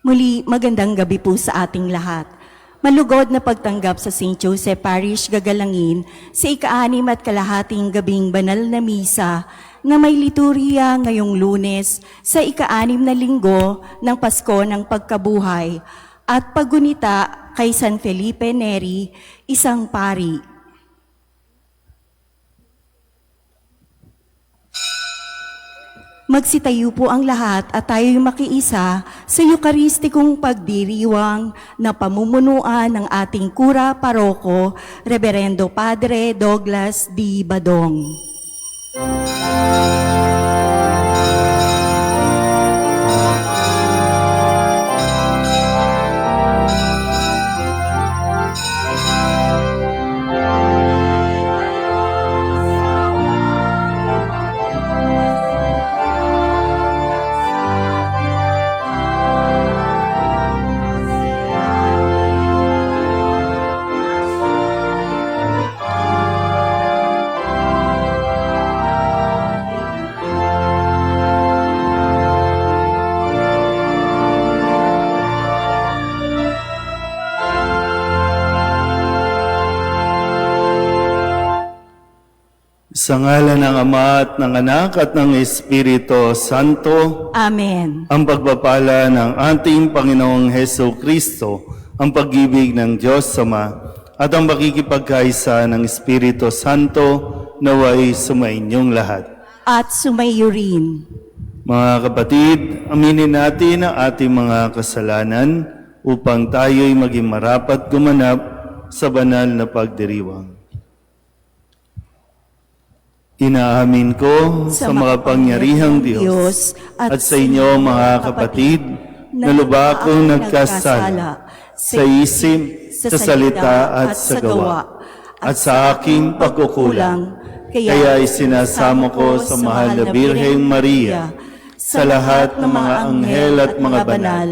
Muli, magandang gabi po sa ating lahat. Malugod na pagtanggap sa St. Joseph Parish Gagalangin sa ika-6.5 gabing banal na misa na may liturhiya ngayong Lunes sa ika-6 na linggo ng Pasko ng Pagkabuhay at paggunita kay San Felipe Neri, isang pari. Magsitayo po ang lahat at tayo'y makiisa sa Eucharistikong pagdiriwang na pamumunuan ng ating Kura Paroko, Reverendo Padre Douglas D. Badong. Sa ngalan ng Ama at ng Anak at ng Espiritu Santo, Amen. ang pagpapala ng ating Panginoong Heso Kristo, ang pag-ibig ng Diyos Ama, at ang makikipagkaisa ng Espiritu Santo naway sumainyong lahat. At sumayo rin. Mga kapatid, aminin natin ang ating mga kasalanan upang tayo'y maging marapat gumanap sa banal na pagdiriwang. Inaamin ko sa makapangyarihang Diyos at sa inyo mga kapatid na lubha akong nagkasala sa isip, sa salita at sa gawa at sa aking pagkukulang. Kaya isinasamo ko sa mahal na Birheng Maria, sa lahat ng mga anghel at mga banal,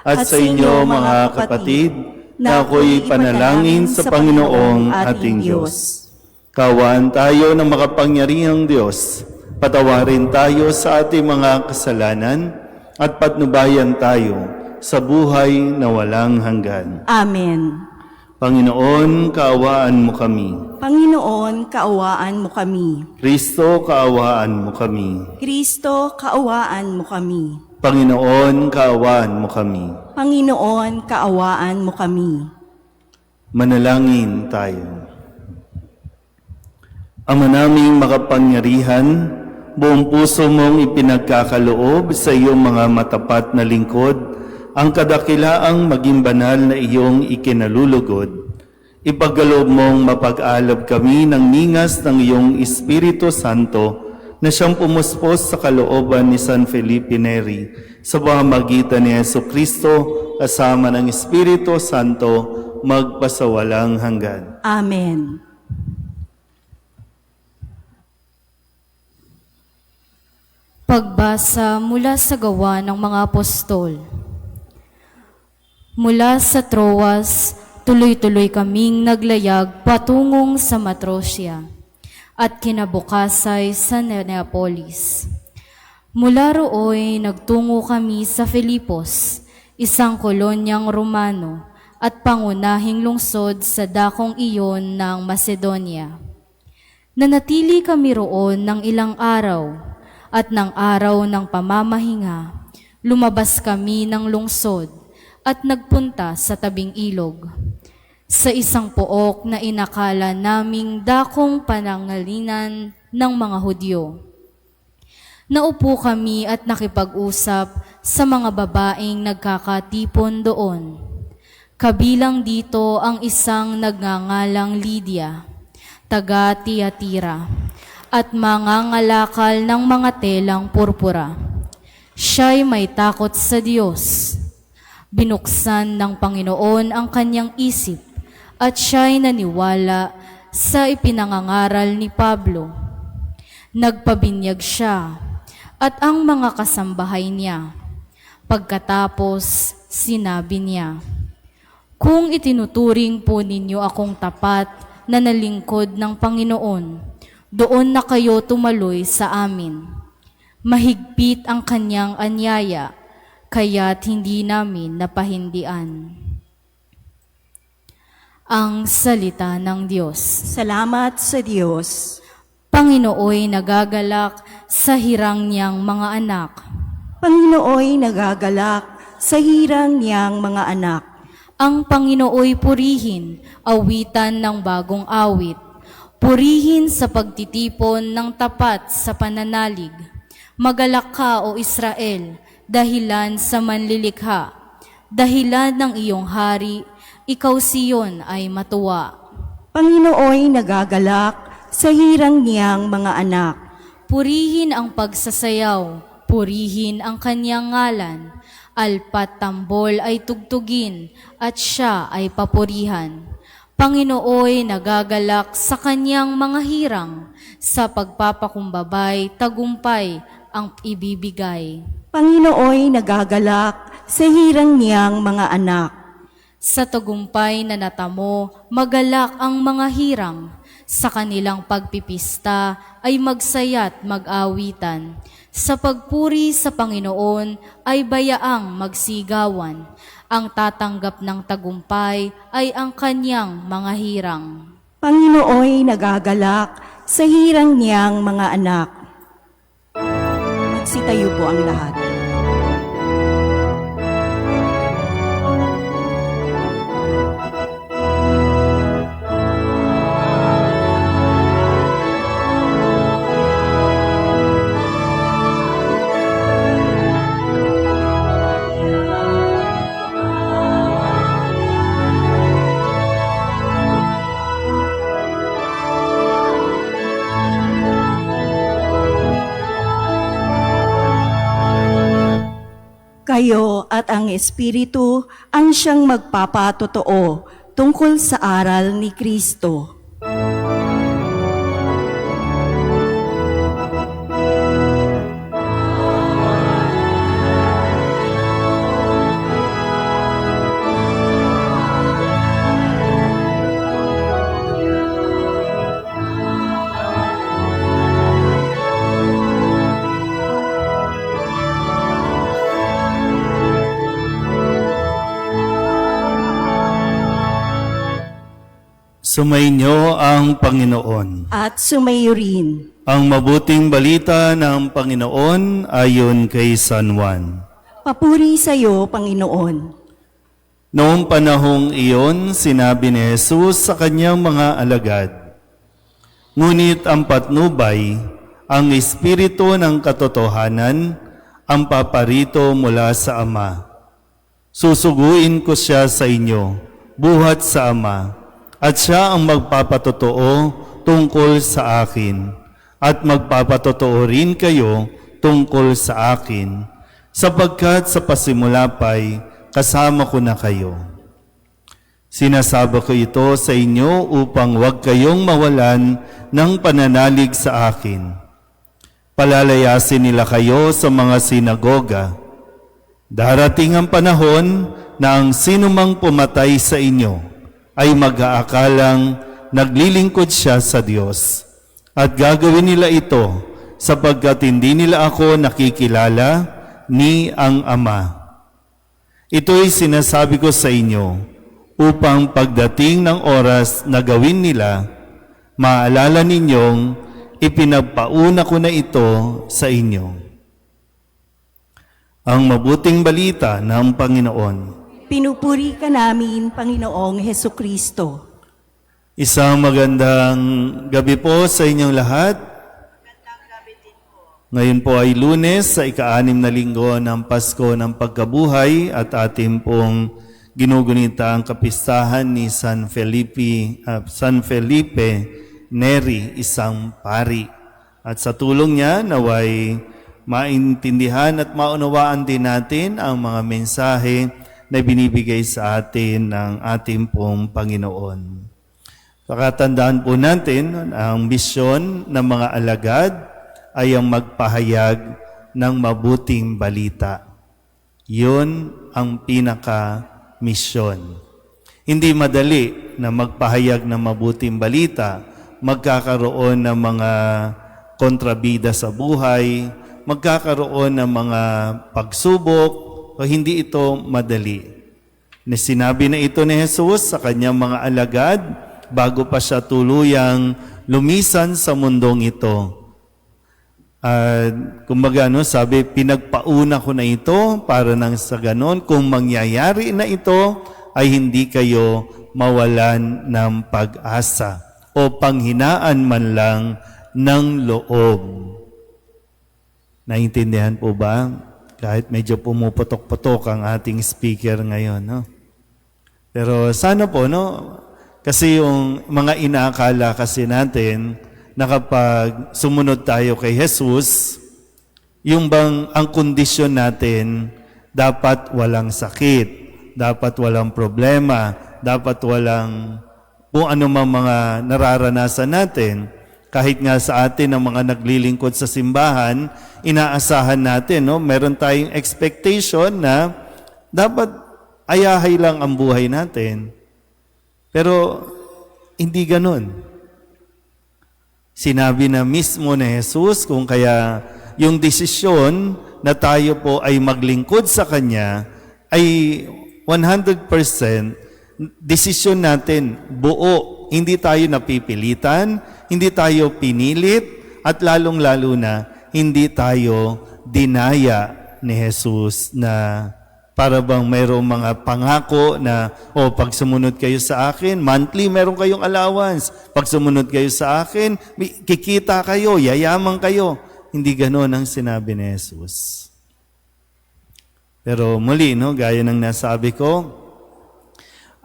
at sa inyo mga kapatid na ako'y panalangin sa Panginoong ating Diyos. Kaawaan tayo ng makapangyarihang Diyos, patawarin tayo sa ating mga kasalanan at patnubayan tayo sa buhay na walang hanggan. Amen. Panginoon, kaawaan mo kami. Panginoon, kaawaan mo kami. Kristo, kaawaan mo kami. Kristo, kaawaan mo kami. Panginoon, kaawaan mo kami. Panginoon, kaawaan mo kami. Manalangin tayo. Ama naming makapangyarihan, buong puso mong ipinagkakaloob sa iyong mga matapat na lingkod, ang kadakilaang maging banal na iyong ikinalulugod. Ipagkaloob mong mapag-alab kami ng ningas ng iyong Espiritu Santo na siyang pumuspos sa kalooban ni San Felipe Neri sa pamamagitan ni Jesucristo kasama ng Espiritu Santo magpasawalang hanggan. Amen. Pagbasa mula sa Gawa ng mga Apostol. Mula sa Troas, tuloy-tuloy kaming naglayag patungong sa Matrosya at kinabukasay sa Neapolis. Mula rooy nagtungo kami sa Filipos, isang kolonyang Romano at pangunahing lungsod sa dakong iyon ng Macedonia. Nanatili kami roon ng ilang araw. At ng araw ng pamamahinga, lumabas kami ng lungsod at nagpunta sa tabing ilog, sa isang pook na inakala naming dakong panangalinan ng mga Hudyo. Naupo kami at nakipag-usap sa mga babaeng nagkakatipon doon. Kabilang dito ang isang nagngangalang Lydia, taga Tiatira, at mangangalakal ng mga telang purpura. Siya'y may takot sa Diyos. Binuksan ng Panginoon ang kanyang isip at siya'y naniwala sa ipinangangaral ni Pablo. Nagpabinyag siya at ang mga kasambahay niya. Pagkatapos, sinabi niya, "Kung itinuturing po ninyo akong tapat na nalingkod ng Panginoon, doon na kayo tumaloy sa amin." Mahigpit ang kanyang anyaya, kaya't hindi namin napahindian. Ang salita ng Diyos. Salamat sa Diyos. Panginooy nagagalak sa hirang niyang mga anak. Panginooy nagagalak sa hirang niyang mga anak. Ang Panginooy purihin, awitan ng bagong awit. Purihin sa pagtitipon ng tapat sa pananalig. Magalak ka, O Israel, dahilan sa manlilikha. Dahilan ng iyong hari, ikaw Siyon ay matuwa. Panginooy nagagalak sa hirang niyang mga anak. Purihin ang pagsasayaw, purihin ang kanyang ngalan. Alpat tambol ay tugtugin at siya ay papurihan. Panginooy nagagalak sa kanyang mga hirang, sa pagpapakumbabay, tagumpay ang ibibigay. Panginooy nagagalak sa hirang niyang mga anak. Sa tagumpay na natamo, magalak ang mga hirang. Sa kanilang pagpipista ay magsaya't mag-awitan. Sa pagpuri sa Panginoon ay bayaang magsigawan. Ang tatanggap ng tagumpay ay ang kanyang mga hirang. Panginooy nagagalak sa hirang niyang mga anak. Magsitayo po ang lahat. Kayo at ang Espiritu ang siyang magpapatotoo tungkol sa aral ni Kristo. Sumainyo ang Panginoon. At sumayo rin. Ang mabuting balita ng Panginoon ayon kay San Juan. Papuri sa iyo, Panginoon. Noong panahong iyon, sinabi ni Jesus sa kanyang mga alagad, "Ngunit ang patnubay, ang Espiritu ng katotohanan, ang paparito mula sa Ama. Susuguin ko siya sa inyo, buhat sa Ama, at siya ang magpapatotoo tungkol sa akin, at magpapatotoo rin kayo tungkol sa akin, sapagkat sa pasimula pa'y kasama ko na kayo. Sinasabi ko ito sa inyo upang huwag kayong mawalan ng pananalig sa akin. Palalayasin nila kayo sa mga sinagoga. Darating ang panahon na ang sinumang pumatay sa inyo ay mag-aakalang naglilingkod siya sa Diyos. At gagawin nila ito sapagkat hindi nila ako nakikilala ni ang Ama. Ito'y sinasabi ko sa inyo upang pagdating ng oras na gawin nila, maalala ninyong ipinagpauna ko na ito sa inyo." Ang mabuting balita ng Panginoon. Pinupuri ka namin, Panginoong Hesukristo. Isang magandang gabi po sa inyong lahat. Ngayon po ay Lunes sa ika-6 na linggo ng Pasko ng Pagkabuhay at ating pong ginugunita ang kapistahan ni San Felipe Neri, isang pari. At sa tulong niya naway maintindihan at maunawaan din natin ang mga mensahe na binibigay sa atin ng ating pong Panginoon. Pakatandaan po natin, ang misyon ng mga alagad ay ang magpahayag ng mabuting balita. Yun ang pinaka-misyon. Hindi madali na magpahayag ng mabuting balita, magkakaroon ng mga kontrabida sa buhay, magkakaroon ng mga pagsubok, So, hindi ito madali. Sinabi na ito ni Jesus sa kanyang mga alagad bago pa siya tuluyang lumisan sa mundong ito. Kumbaga, sabi, pinagpauna ko na ito para nang sa ganon, kung mangyayari na ito, ay hindi kayo mawalan ng pag-asa o panghinaan man lang ng loob. Naintindihan po ba? Kahit medyo pumuputok-putok ang ating speaker ngayon, no? Pero sana po, no? Kasi yung mga inaakala kasi natin na kapag sumunod tayo kay Jesus, yung bang ang kondisyon natin, dapat walang sakit, dapat walang problema, dapat walang kung ano mang mga nararanasan natin. Kahit nga sa atin ang mga naglilingkod sa simbahan, inaasahan natin, no? Meron tayong expectation na dapat ayahay lang ang buhay natin. Pero hindi ganun. Sinabi na mismo ni Jesus kung kaya yung desisyon na tayo po ay maglingkod sa Kanya ay 100% desisyon natin, buo. Hindi tayo napipilitan, hindi tayo pinilit, at lalong-lalo na hindi tayo dinaya ni Jesus na para bang mayroong mga pangako na, pag sumunod kayo sa akin, monthly meron kayong allowance. Pag sumunod kayo sa akin, kikita kayo, yayaman kayo. Hindi ganoon ang sinabi ni Jesus. Pero muli, no, gaya ng nasabi ko,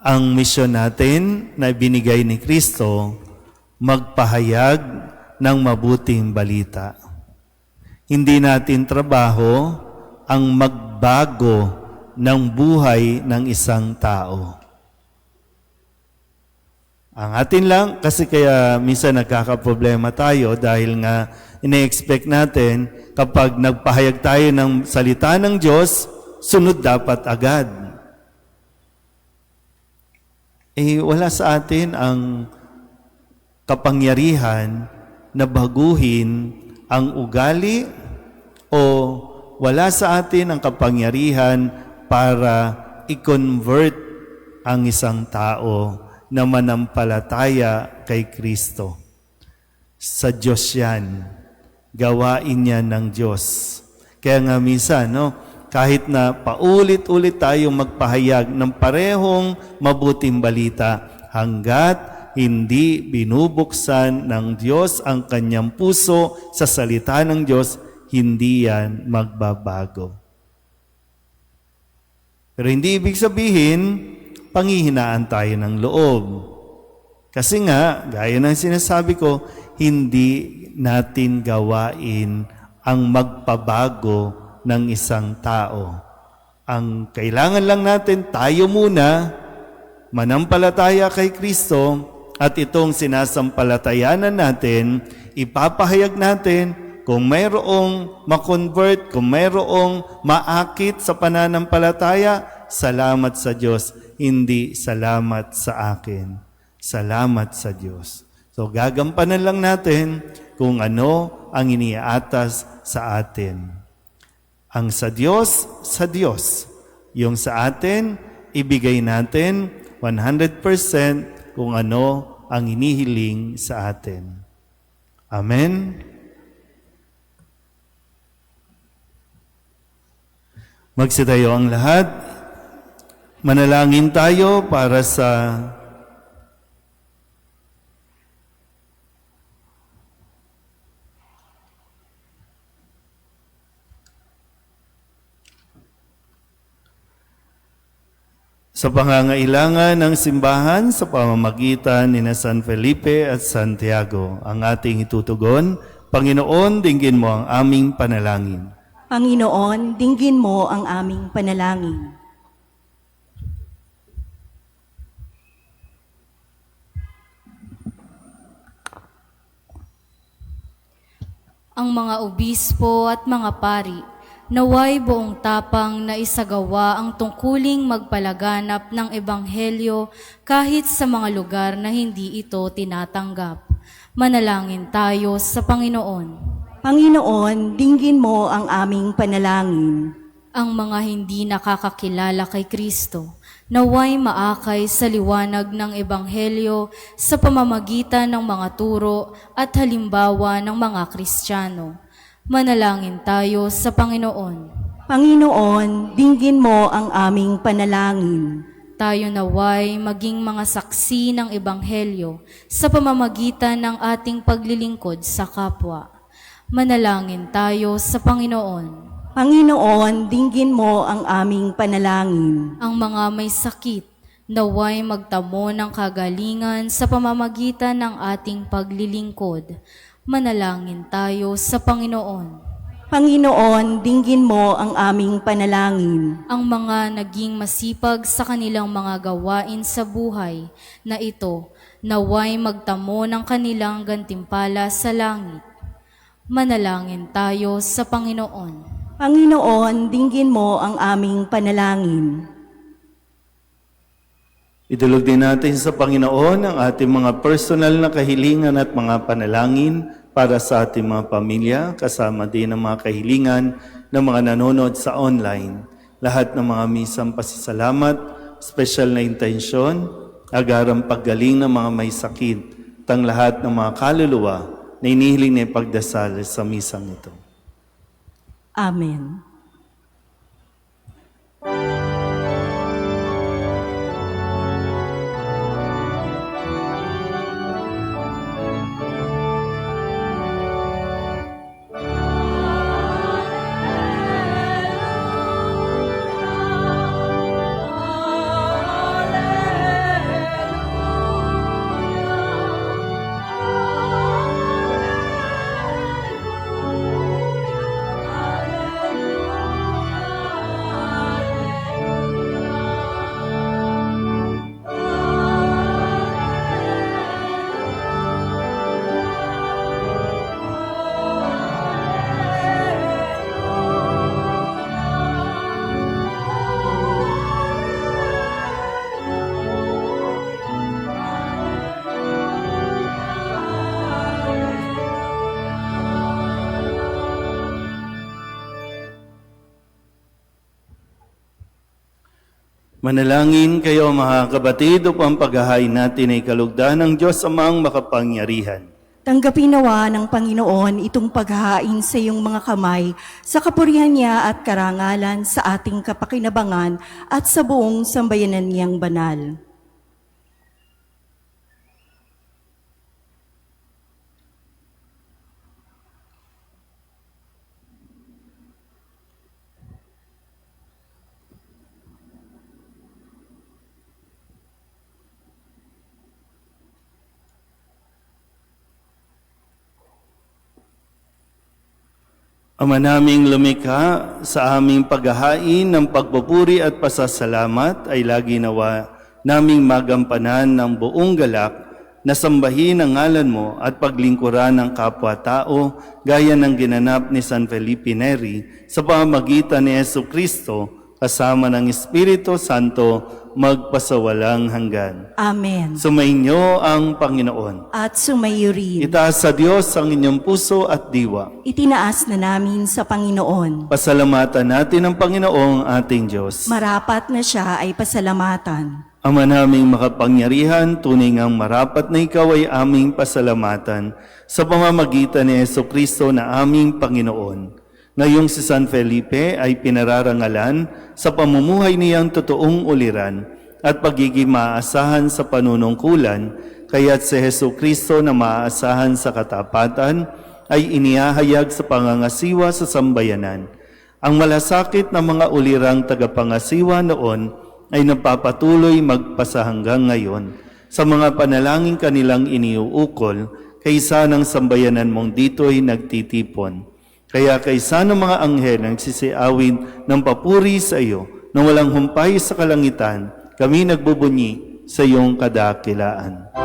ang misyon natin na binigay ni Kristo, magpahayag ng mabuting balita. Hindi natin trabaho ang magbago ng buhay ng isang tao. Ang atin lang, kasi kaya minsan nagkakaproblema tayo dahil nga ine-expect natin kapag nagpahayag tayo ng salita ng Diyos, sunod dapat agad. Wala sa atin ang kapangyarihan na baguhin ang ugali o wala sa atin ang kapangyarihan para i-convert ang isang tao na manampalataya kay Kristo. Sa Diyos yan. Gawain yan ng Diyos. Kaya nga minsan, no, kahit na paulit-ulit tayong magpahayag ng parehong mabuting balita, hanggat hindi binubuksan ng Diyos ang kanyang puso sa salita ng Diyos, hindi yan magbabago. Pero hindi ibig sabihin, panghihinaan tayo ng loob. Kasi nga, gaya ng sinasabi ko, hindi natin gawain ang magpabago ng isang tao. Ang kailangan lang natin, tayo muna, manampalataya kay Kristo, at itong sinasampalatayanan natin, ipapahayag natin, kung mayroong makonvert, kung mayroong maakit sa pananampalataya, salamat sa Diyos, hindi salamat sa akin. Salamat sa Diyos. So gagampanan lang natin kung ano ang iniaatas sa atin. Ang sa Diyos, sa Diyos. Yung sa atin, ibigay natin 100% kung ano ang inihiling sa atin. Amen? Magsitayo ang lahat. Manalangin tayo para sa pangangailangan ng simbahan sa pamamagitan ni San Felipe at Santiago. Ang ating itutugon, Panginoon, dinggin mo ang aming panalangin. Panginoon, dinggin mo ang aming panalangin. Ang mga obispo at mga pari, naway buong tapang na isagawa ang tungkuling magpalaganap ng Ebanghelyo kahit sa mga lugar na hindi ito tinatanggap. Manalangin tayo sa Panginoon. Panginoon, dinggin mo ang aming panalangin. ang mga hindi nakakakilala kay Kristo, naway maakay sa liwanag ng Ebanghelyo sa pamamagitan ng mga turo at halimbawa ng mga Kristiyano. Manalangin tayo sa Panginoon. Panginoon, dinggin mo ang aming panalangin. Tayo naway maging mga saksi ng Ebanghelyo sa pamamagitan ng ating paglilingkod sa kapwa. Manalangin tayo sa Panginoon. Panginoon, dinggin mo ang aming panalangin. Ang mga may sakit, naway magtamo ng kagalingan sa pamamagitan ng ating paglilingkod. Manalangin tayo sa Panginoon. Panginoon, dinggin mo ang aming panalangin. Ang mga naging masipag sa kanilang mga gawain sa buhay na ito, naway magtamo ng kanilang gantimpala sa langit. Manalangin tayo sa Panginoon. Panginoon, dinggin mo ang aming panalangin. Idulog din natin sa Panginoon ang ating mga personal na kahilingan at mga panalangin para sa ating mga pamilya, kasama din ang mga kahilingan ng mga nanonood sa online. Lahat ng mga misang pasisalamat, special na intensyon, agarang paggaling ng mga may sakit, tang lahat ng mga kaluluwa na inihiling na ipagdasal sa misang ito. Amen. Manalangin kayo mga kapatid upang paghahain natin ay kalugdan ng Diyos Amang makapangyarihan. Tanggapin nawa ng Panginoon itong paghahain sa iyong mga kamay sa kapurihan niya at karangalan sa ating kapakinabangan at sa buong sambayanan niyang banal. Ama naming lumikha, sa aming paghahain ng pagpupuri at pasasalamat ay lagi nawa naming magampanan ng buong galak na sambahin ang ngalan mo at paglingkuran ng kapwa-tao gaya ng ginanap ni San Felipe Neri sa pamamagitan ni Jesucristo kasama ng Espiritu Santo magpasawalang hanggan. Amen. Sumainyo ang Panginoon. At sumayo rin. Itaas sa Diyos ang inyong puso at diwa. Itinaas na namin sa Panginoon. Pasalamatan natin ang Panginoong ating Diyos. Marapat na siya ay pasalamatan. Ama naming makapangyarihan, tunay ngang marapat na ikaw ay aming pasalamatan sa pamamagitan ni Jesucristo na aming Panginoon. Ngayong si San Felipe ay pinararangalan sa pamumuhay niyang totoong uliran at pagiging maaasahan sa panunungkulan, kaya't si Jesucristo na maaasahan sa katapatan ay inihahayag sa pangangasiwa sa sambayanan. Ang malasakit ng mga ulirang tagapangasiwa noon ay napapatuloy magpasa hanggang ngayon sa mga panalangin kanilang iniuukol kaysa ng sambayanan mong dito'y nagtitipon. Kaya kaysa ng mga anghel nagsisiawin ng papuri sa iyo na walang humpay sa kalangitan, kami nagbubunyi sa iyong kadakilaan.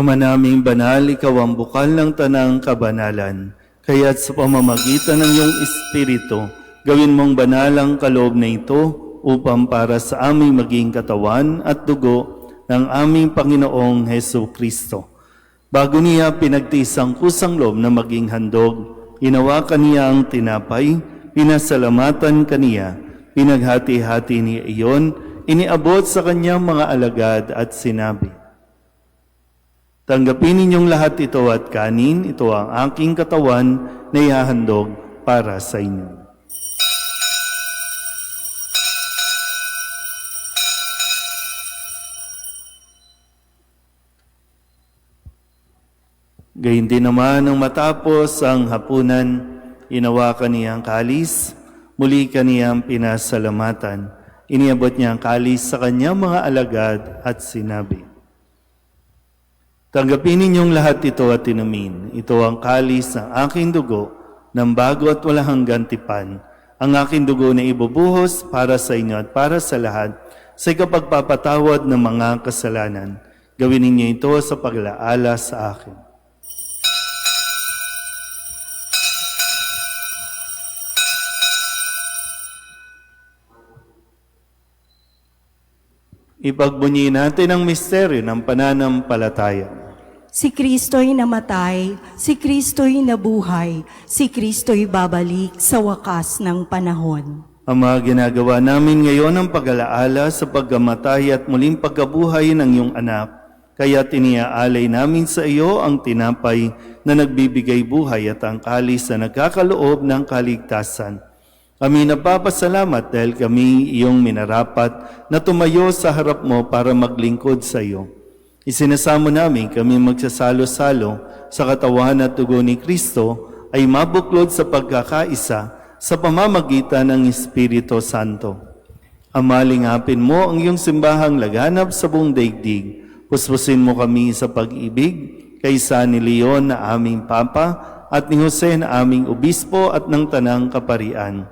Ama naming banal, ikaw ang bukal ng tanang kabanalan. Kaya't sa pamamagitan ng iyong Espiritu, gawin mong banal ang kaloob na ito upang para sa aming maging katawan at dugo ng aming Panginoong Hesu Kristo. Bago niya pinagtiis ang kusang loob na maging handog, hinawakan niya ang tinapay, pinasalamatan kaniya, pinaghati-hati niya iyon, iniabot sa kanyang mga alagad at sinabi, "Tanggapin ninyong lahat ito at kanin, ito ang aking katawan na ihahandog para sa inyo." Gayun din naman nang matapos ang hapunan, inawakan niya ang kalis, muli kaniyang pinasalamatan. Iniabot niya ang kalis sa kanyang mga alagad at sinabi, "Tanggapin ninyong lahat ito at inumin. Ito ang kalis ng aking dugo, ng bago at walang hanggang tipan. Ang aking dugo na ibubuhos para sa inyo at para sa lahat sa ikapagpapatawad ng mga kasalanan. Gawin ninyo ito sa paglaala sa akin." Ipagbunyi natin ang misteryo ng pananampalataya. Si Kristo'y namatay, si Kristo'y nabuhay, si Kristo'y babalik sa wakas ng panahon. Ama, ginagawa namin ngayon ang pag-alaala sa pagkamatay at muling pagkabuhay ng iyong anak. Kaya tiniaalay namin sa iyo ang tinapay na nagbibigay buhay at ang kalis na nagkakaloob ng kaligtasan. Kami napapasalamat dahil kami iyong minarapat na tumayo sa harap mo para maglingkod sa iyo. Isinasamo namin kami magsasalo-salo sa katawan at dugo ni Kristo ay mabuklod sa pagkakaisa sa pamamagitan ng Espiritu Santo. Ama, lingapin mo ang iyong simbahang laganap sa buong daigdig. Puspusin mo kami sa pag-ibig kaysa ni Leon na aming Papa at ni Jose na aming Obispo at ng Tanang Kaparian.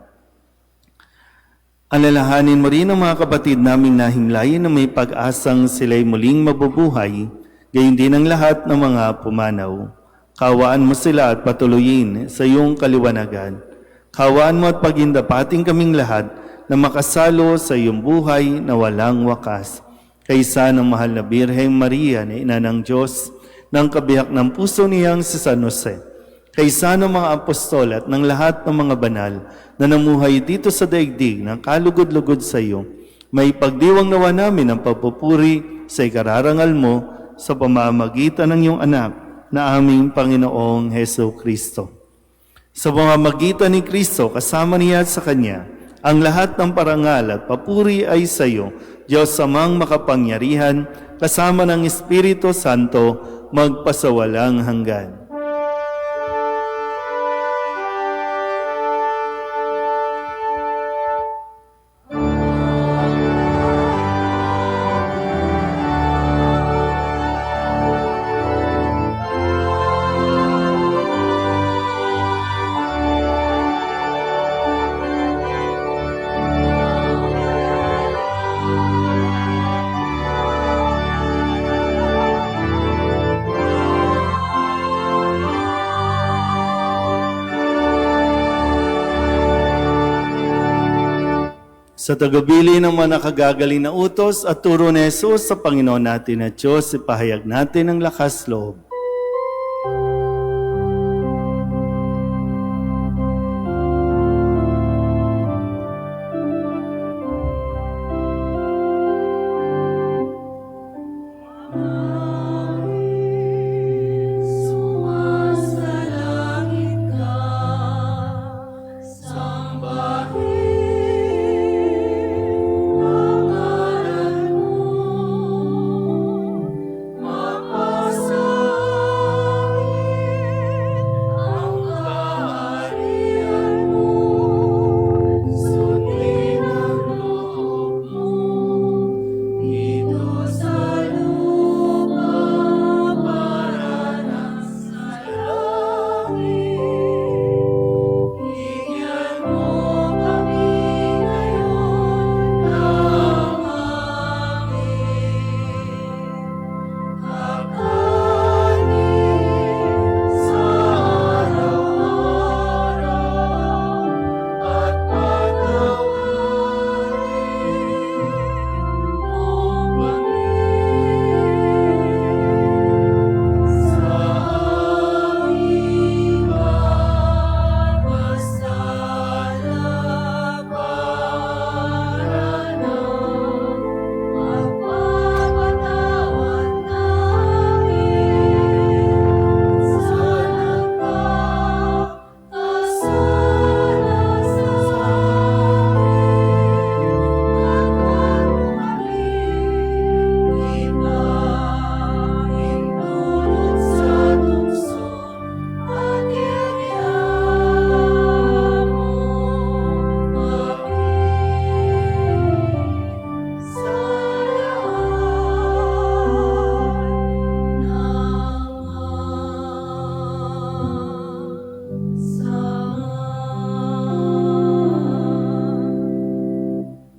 Alalahanin mo rin ang mga kapatid naming nahimlay na may pag-asang sila'y muling mabubuhay, gayon din ang lahat ng mga pumanaw. Kawaan mo sila at patuloyin sa iyong kaliwanagan. Kawaan mo at pagindapating kaming lahat na makasalo sa iyong buhay na walang wakas. Kaysa ng mahal na Birheng Maria na ina ng Diyos, ng kabiyak ng puso niyang si San Jose, kaysa ng mga apostol at ng lahat ng mga banal na namuhay dito sa daigdig ng kalugod-lugod sa iyo, may pagdiwang nawa namin ang pagpupuri sa ikararangal mo sa pamamagitan ng iyong anak na aming Panginoong Hesu Kristo. Sa pamamagitan ni Kristo, kasama niya at sa Kanya, ang lahat ng parangal at papuri ay sa iyo, Diyos Amang makapangyarihan, kasama ng Espiritu Santo, magpasawalang hanggan. Sa tagabili ng mga nakagagaling na utos at turo ni Jesus sa Panginoon natin at Diyos, ipahayag natin ang lakas loob.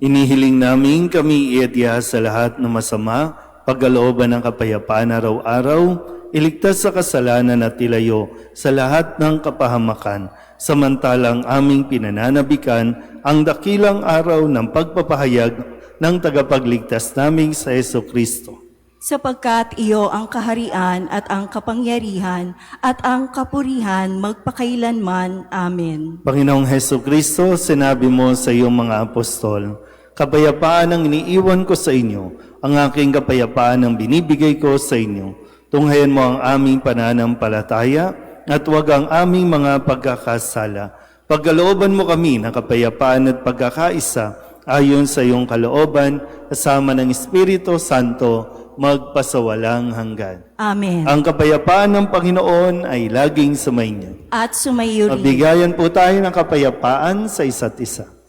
Inihiling namin kami iadya sa lahat ng masama, pagkalooban ng kapayapaan araw-araw, iligtas sa kasalanan at ilayo sa lahat ng kapahamakan, samantalang aming pinananabikan ang dakilang araw ng pagpapahayag ng tagapagligtas naming sa Jesucristo. Sapagkat iyo ang kaharian at ang kapangyarihan at ang kapurihan magpakailanman. Amen. Panginoong Jesucristo, sinabi mo sa iyong mga apostol, kapayapaan ang iniiwan ko sa inyo, ang aking kapayapaan ang binibigay ko sa inyo. Tunghayan mo ang aming pananampalataya at huwag ang aming mga pagkakasala. Pagkalooban mo kami ng kapayapaan at pagkakaisa ayon sa iyong kalooban, kasama ng Espiritu Santo, magpasawalang hanggan. Amen. Ang kapayapaan ng Panginoon ay laging sumainyo. At sumayo rin. Mabigayan po tayo ng kapayapaan sa isa't isa.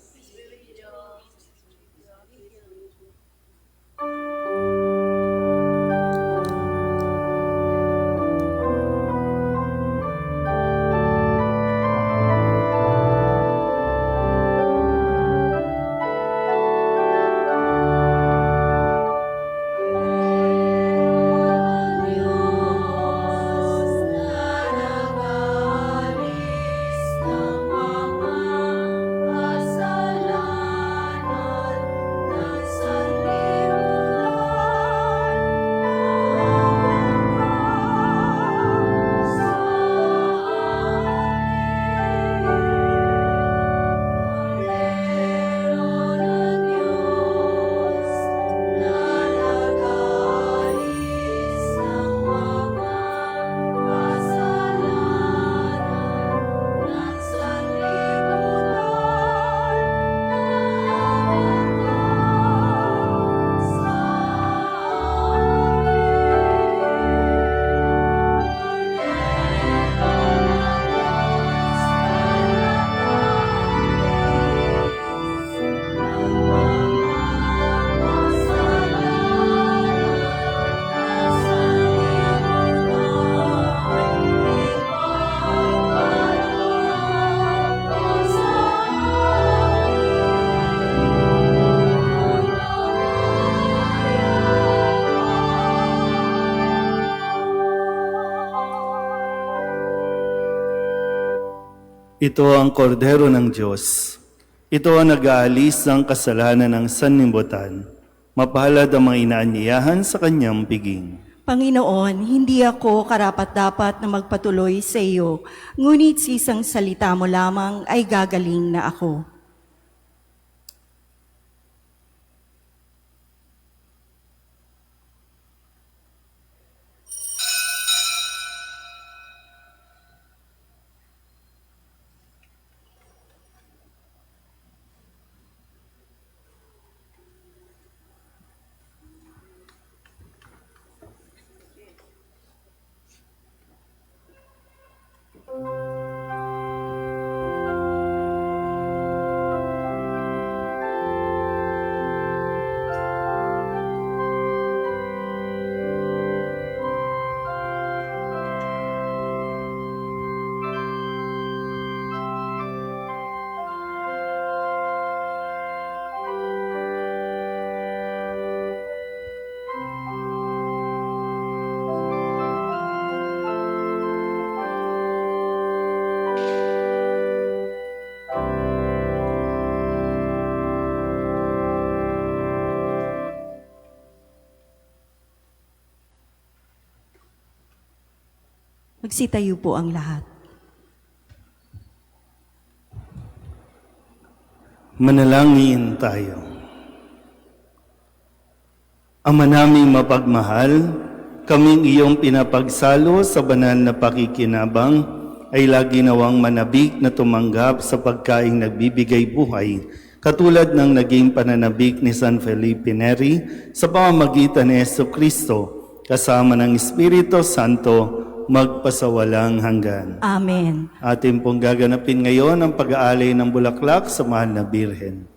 Ito ang kordero ng Diyos. Ito ang nag-aalis ng kasalanan ng sanlibutan. Mapalad ang mga inaanyayahan sa kanyang piging. Panginoon, hindi ako karapat-dapat na magpatuloy sa iyo, ngunit sa isang salita mo lamang ay gagaling na ako. Magsitayo po ang lahat. Manalangin tayo. Ama naming mapagmahal, kaming iyong pinapagsalo sa banal na pakikinabang ay lagi nawang manabik na tumanggap sa pagkaing nagbibigay buhay, katulad ng naging pananabik ni San Felipe Neri sa pamamagitan ni Jesucristo, kasama ng Espiritu Santo, magpasawalang hanggan. Amen. Atin pong gaganapin ngayon ang pag-aalay ng bulaklak sa mahal na Birhen.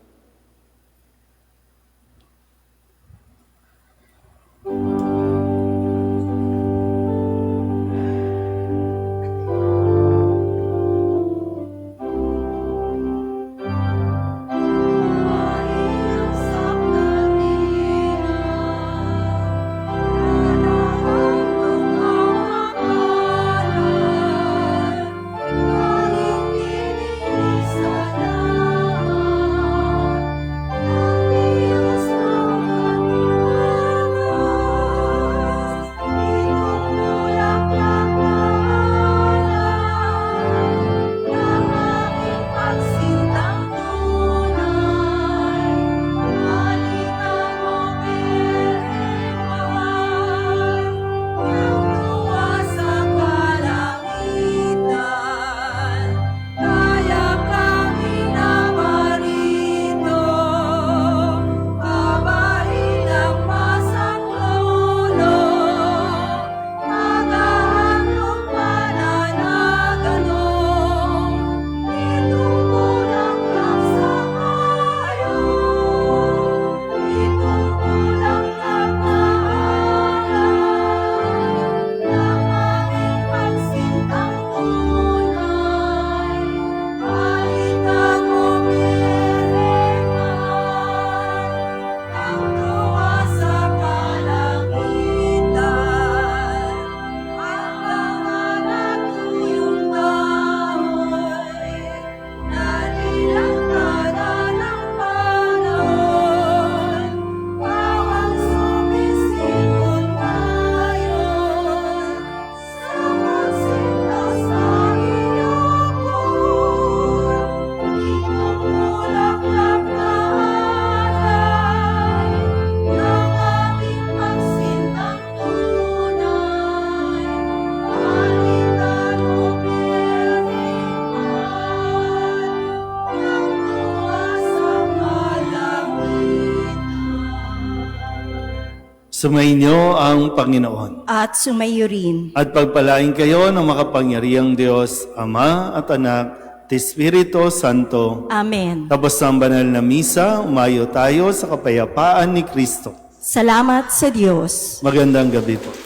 Sumainyo ang Panginoon. At sumayo rin. At pagpalain kayo ng makapangyarihang Diyos, Ama at Anak, at Espiritu Santo. Amen. Tapos ng banal na misa, umayo tayo sa kapayapaan ni Kristo. Salamat sa Diyos. Magandang gabi po.